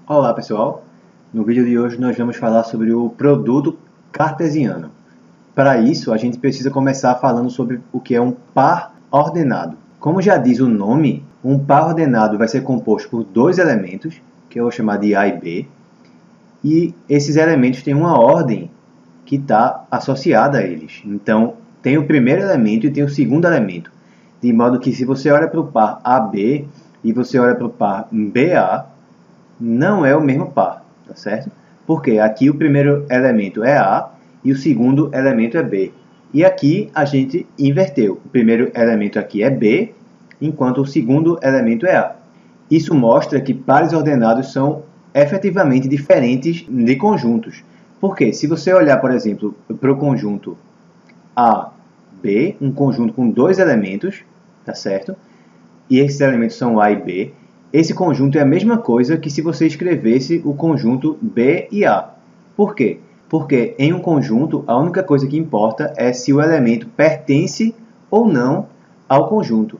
Olá pessoal, no vídeo de hoje nós vamos falar sobre o produto cartesiano. Para isso a gente precisa começar falando sobre o que é um par ordenado. Como já diz o nome, um par ordenado vai ser composto por dois elementos, que eu vou chamar de A e B, e esses elementos têm uma ordem que está associada a eles. Então tem o primeiro elemento e tem o segundo elemento, de modo que se você olha para o par AB e você olha para o par BA, não é o mesmo par, tá certo? Porque aqui o primeiro elemento é A e o segundo elemento é B. E aqui a gente inverteu. O primeiro elemento aqui é B, enquanto o segundo elemento é A. Isso mostra que pares ordenados são efetivamente diferentes de conjuntos. Porque se você olhar, por exemplo, para o conjunto A-B, um conjunto com dois elementos, tá certo? E esses elementos são A e B, esse conjunto é a mesma coisa que se você escrevesse o conjunto B e A. Por quê? Porque em um conjunto, a única coisa que importa é se o elemento pertence ou não ao conjunto.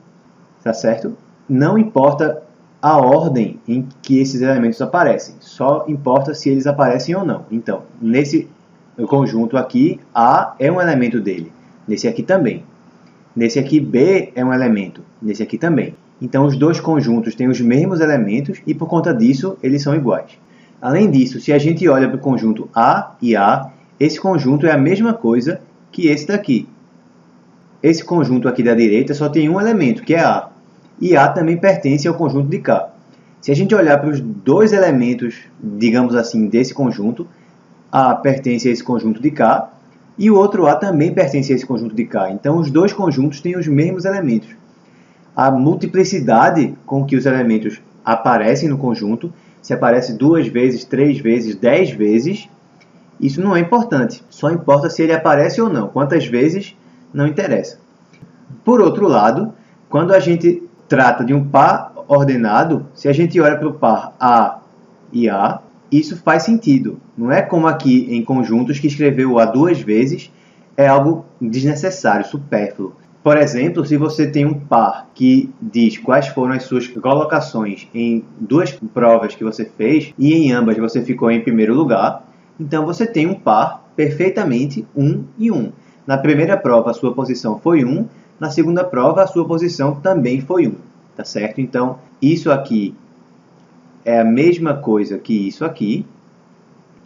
Tá certo? Não importa a ordem em que esses elementos aparecem. Só importa se eles aparecem ou não. Então, nesse conjunto aqui, A é um elemento dele. Nesse aqui também. Nesse aqui, B é um elemento. Nesse aqui também. Então, os dois conjuntos têm os mesmos elementos e, por conta disso, eles são iguais. Além disso, se a gente olha para o conjunto A e A, esse conjunto é a mesma coisa que esse daqui. Esse conjunto aqui da direita só tem um elemento, que é A. E A também pertence ao conjunto de K. Se a gente olhar para os dois elementos, digamos assim, desse conjunto, A pertence a esse conjunto de K e o outro A também pertence a esse conjunto de K. Então, os dois conjuntos têm os mesmos elementos. A multiplicidade com que os elementos aparecem no conjunto, se aparece 2 vezes, 3 vezes, 10 vezes, isso não é importante. Só importa se ele aparece ou não. Quantas vezes, não interessa. Por outro lado, quando a gente trata de um par ordenado, se a gente olha para o par A e A, isso faz sentido. Não é como aqui em conjuntos que escrever o A 2 vezes é algo desnecessário, supérfluo. Por exemplo, se você tem um par que diz quais foram as suas colocações em duas provas que você fez e em ambas você ficou em primeiro lugar, então você tem um par perfeitamente 1 e 1. Na primeira prova a sua posição foi 1, na segunda prova a sua posição também foi 1, tá certo? Então, isso aqui é a mesma coisa que isso aqui,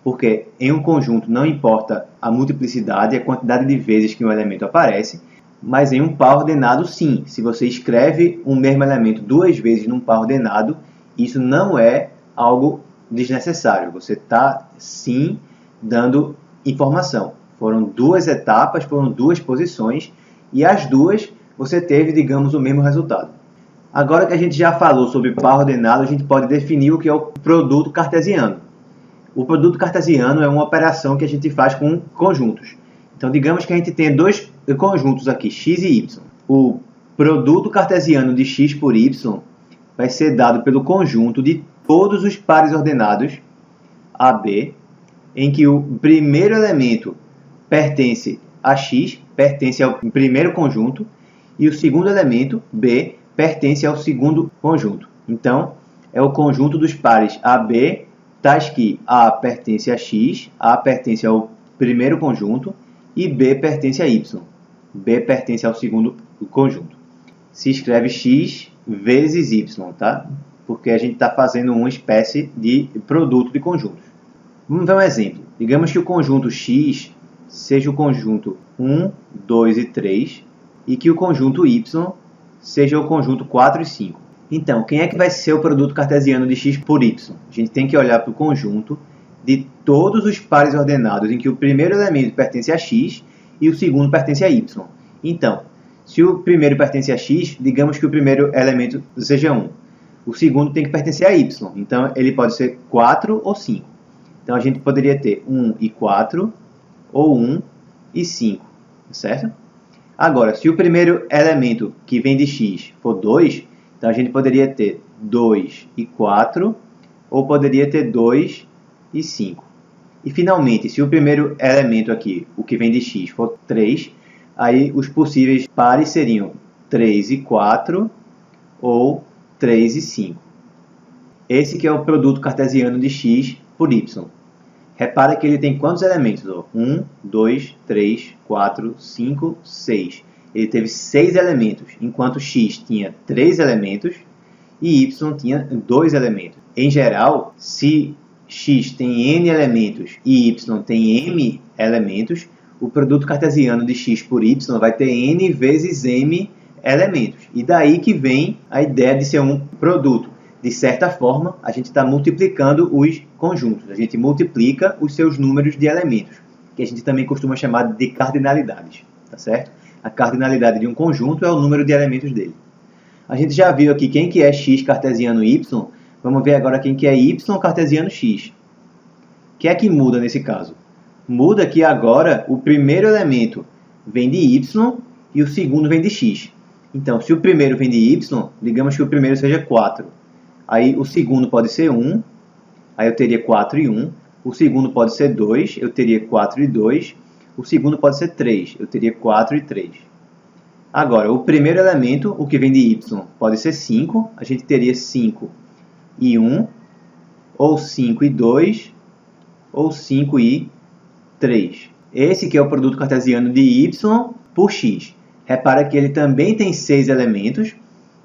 porque em um conjunto não importa a multiplicidade, a quantidade de vezes que um elemento aparece, mas em um par ordenado, sim. Se você escreve um mesmo elemento 2 vezes num par ordenado, isso não é algo desnecessário. Você está, sim, dando informação. Foram duas etapas, foram duas posições, e as duas você teve, digamos, o mesmo resultado. Agora que a gente já falou sobre par ordenado, a gente pode definir o que é o produto cartesiano. O produto cartesiano é uma operação que a gente faz com conjuntos. Então, digamos que a gente tenha dois conjuntos aqui, x e y. O produto cartesiano de x por y vai ser dado pelo conjunto de todos os pares ordenados AB, em que o primeiro elemento pertence a x, pertence ao primeiro conjunto, e o segundo elemento, B, pertence ao segundo conjunto. Então, é o conjunto dos pares AB, tais que A pertence a x, A pertence ao primeiro conjunto, e B pertence a Y. B pertence ao segundo conjunto. Se escreve x vezes y, tá? Porque a gente está fazendo uma espécie de produto de conjuntos. Vamos ver um exemplo. Digamos que o conjunto x seja o conjunto 1, 2 e 3 e que o conjunto y seja o conjunto 4 e 5. Então, quem é que vai ser o produto cartesiano de x por y? A gente tem que olhar para o conjunto de todos os pares ordenados em que o primeiro elemento pertence a x e o segundo pertence a y. Então, se o primeiro pertence a x, digamos que o primeiro elemento seja 1. O segundo tem que pertencer a y. Então, ele pode ser 4 ou 5. Então, a gente poderia ter 1 e 4 ou 1 e 5, certo? Agora, se o primeiro elemento que vem de x for 2, então a gente poderia ter 2 e 4 ou poderia ter 2 e 5. E finalmente, se o primeiro elemento aqui, o que vem de x, for 3, aí os possíveis pares seriam 3 e 4 ou 3 e 5. Esse que é o produto cartesiano de x por y. Repara que ele tem quantos elementos? 1, 2, 3, 4, 5, 6. Ele teve 6 elementos, enquanto x tinha 3 elementos e y tinha 2 elementos. Em geral, se x tem n elementos e y tem m elementos, o produto cartesiano de x por y vai ter n vezes m elementos. E daí que vem a ideia de ser um produto. De certa forma, a gente está multiplicando os conjuntos. A gente multiplica os seus números de elementos, que a gente também costuma chamar de cardinalidades. Tá certo? A cardinalidade de um conjunto é o número de elementos dele. A gente já viu aqui quem que é x cartesiano y. Vamos ver agora quem que é y cartesiano x. O que é que muda nesse caso? Muda que agora o primeiro elemento vem de y e o segundo vem de x. Então, se o primeiro vem de y, digamos que o primeiro seja 4. Aí o segundo pode ser 1, aí eu teria 4 e 1. O segundo pode ser 2, eu teria 4 e 2. O segundo pode ser 3, eu teria 4 e 3. Agora, o primeiro elemento, o que vem de y, pode ser 5. A gente teria 5 e 1, ou 5 e 2, ou 5 e 3. Esse que é o produto cartesiano de y por x. Repara que ele também tem 6 elementos,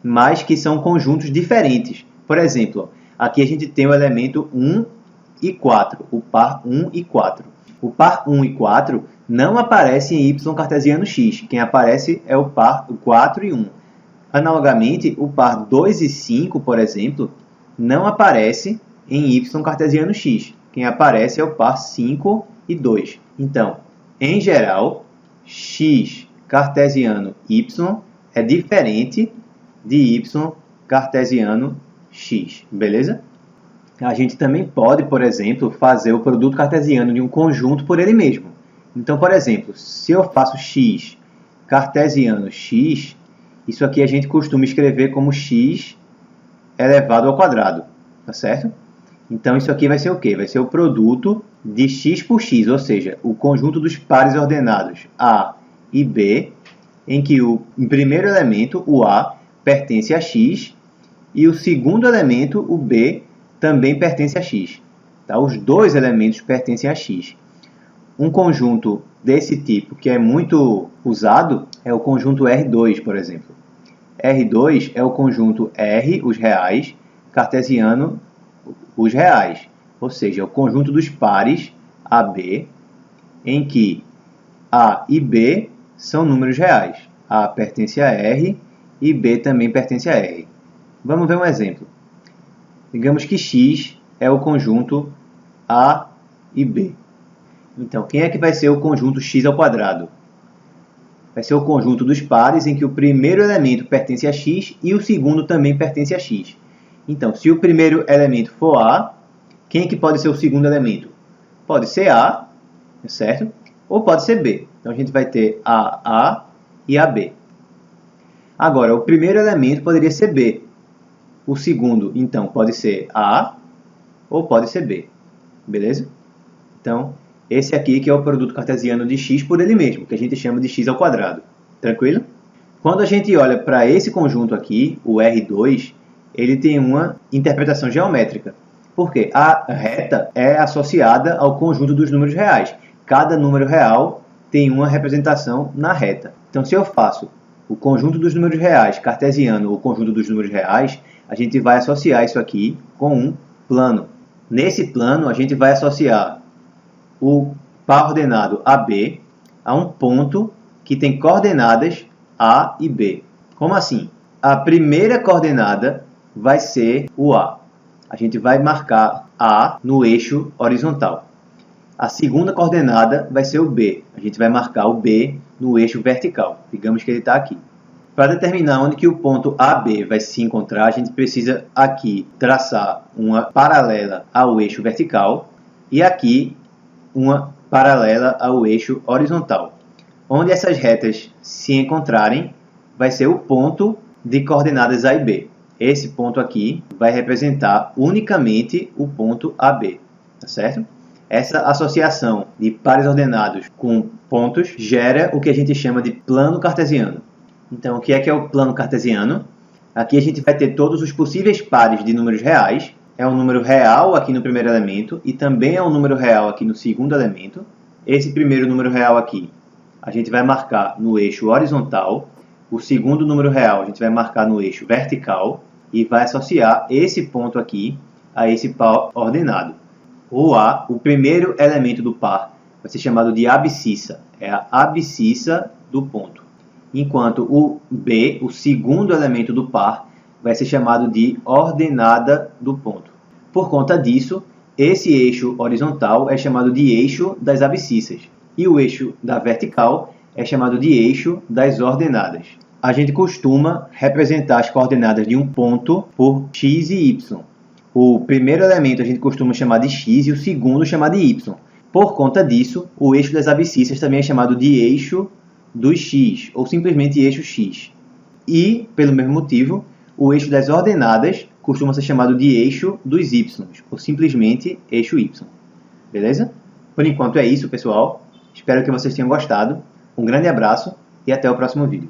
mas que são conjuntos diferentes. Por exemplo, aqui a gente tem o elemento 1 e 4, o par 1 e 4. O par 1 e 4 não aparece em y cartesiano x. Quem aparece é o par 4 e 1. Analogamente, o par 2 e 5, por exemplo, não aparece em y cartesiano x. Quem aparece é o par 5 e 2. Então, em geral, x cartesiano y é diferente de y cartesiano x, beleza? A gente também pode, por exemplo, fazer o produto cartesiano de um conjunto por ele mesmo. Então, por exemplo, se eu faço x cartesiano x, isso aqui a gente costuma escrever como x elevado ao quadrado, tá certo? Então, isso aqui vai ser o quê? Vai ser o produto de x por x, ou seja, o conjunto dos pares ordenados A e B, em que o primeiro elemento, o A, pertence a x, e o segundo elemento, o B, também pertence a x. Tá? Os dois elementos pertencem a x. Um conjunto desse tipo, que é muito usado, é o conjunto R2, por exemplo. R2 é o conjunto R, os reais, cartesiano, os reais. Ou seja, é o conjunto dos pares AB, em que A e B são números reais. A pertence a R e B também pertence a R. Vamos ver um exemplo. Digamos que x é o conjunto A e B. Então, quem é que vai ser o conjunto x ao quadrado? Vai ser o conjunto dos pares em que o primeiro elemento pertence a x e o segundo também pertence a x. Então, se o primeiro elemento for A, quem é que pode ser o segundo elemento? Pode ser A, certo? Ou pode ser B. Então, a gente vai ter A e AB. Agora, o primeiro elemento poderia ser B. O segundo, então, pode ser A ou pode ser B. Beleza? Então, esse aqui que é o produto cartesiano de x por ele mesmo, que a gente chama de x ao quadrado. Tranquilo? Quando a gente olha para esse conjunto aqui, o R2, ele tem uma interpretação geométrica. Porque a reta é associada ao conjunto dos números reais. Cada número real tem uma representação na reta. Então, se eu faço o conjunto dos números reais cartesiano ou conjunto dos números reais, a gente vai associar isso aqui com um plano. Nesse plano, a gente vai associar o par ordenado AB a um ponto que tem coordenadas A e B. Como assim? A primeira coordenada vai ser o A. A gente vai marcar A no eixo horizontal. A segunda coordenada vai ser o B. A gente vai marcar o B no eixo vertical. Digamos que ele está aqui. Para determinar onde que o ponto AB vai se encontrar, a gente precisa aqui traçar uma paralela ao eixo vertical e aqui uma paralela ao eixo horizontal. Onde essas retas se encontrarem, vai ser o ponto de coordenadas A e B. Esse ponto aqui vai representar unicamente o ponto AB, tá certo? Essa associação de pares ordenados com pontos gera o que a gente chama de plano cartesiano. Então, o que é o plano cartesiano? Aqui a gente vai ter todos os possíveis pares de números reais. é um número real aqui no primeiro elemento e também é um número real aqui no segundo elemento. Esse primeiro número real aqui a gente vai marcar no eixo horizontal. O segundo número real a gente vai marcar no eixo vertical e vai associar esse ponto aqui a esse par ordenado. O A, o primeiro elemento do par, vai ser chamado de abscissa. É a abscissa do ponto. Enquanto o B, o segundo elemento do par, vai ser chamado de ordenada do ponto. Por conta disso, esse eixo horizontal é chamado de eixo das abscissas. E o eixo da vertical é chamado de eixo das ordenadas. A gente costuma representar as coordenadas de um ponto por x e y. O primeiro elemento a gente costuma chamar de x e o segundo chamar de y. Por conta disso, o eixo das abscissas também é chamado de eixo dos x, ou simplesmente eixo x. E, pelo mesmo motivo, o eixo das ordenadas costuma ser chamado de eixo dos y, ou simplesmente eixo y. Beleza? Por enquanto é isso, pessoal. Espero que vocês tenham gostado. Um grande abraço e até o próximo vídeo.